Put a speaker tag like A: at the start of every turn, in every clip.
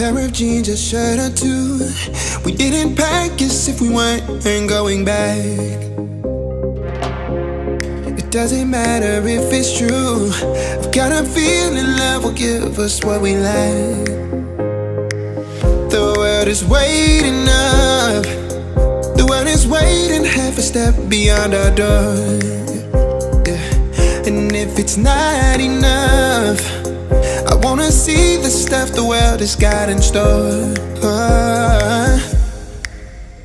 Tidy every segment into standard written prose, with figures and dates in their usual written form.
A: pair of jeans, a shirt or two. We didn't pack as if we weren't going back. It doesn't matter if it's true. I've got a feeling love will give us what we lack. The world is waiting up. The world is waiting half a step beyond our door. Yeah. And if it's not enough, I wanna see the stuff the world has got in store.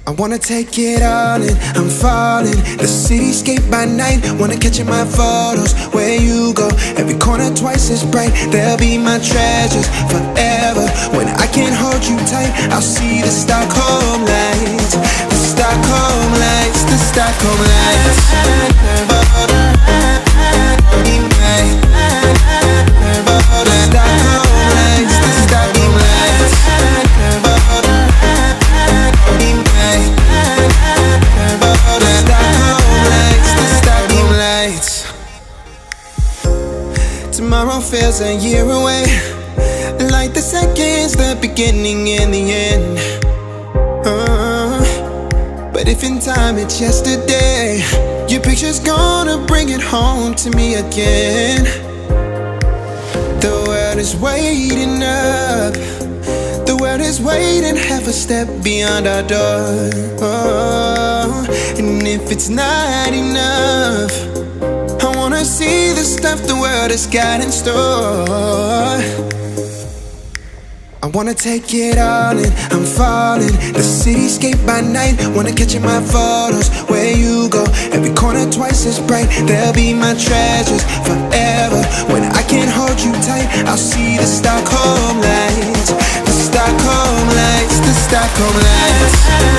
A: I wanna take it all in, I'm falling. The cityscape by night, wanna catch in my photos. Where you go, every corner twice as bright. They'll be my treasures forever. When I can't hold you tight, I'll see the Stockholm lights. The Stockholm lights, the Stockholm lights. Tomorrow feels a year away, like the seconds, the beginning and the end. But if in time it's yesterday, your picture's gonna bring it home to me again. The world is waiting up. The world is waiting half a step beyond our door. And if it's not enough, I wanna see the stuff the world has got in store. I wanna take it all in, I'm falling. The cityscape by night, wanna catch in my photos. Where you go, every corner twice as bright. They'll be my treasures forever. When I can't hold you tight, I'll see the Stockholm lights. The Stockholm lights, the Stockholm lights.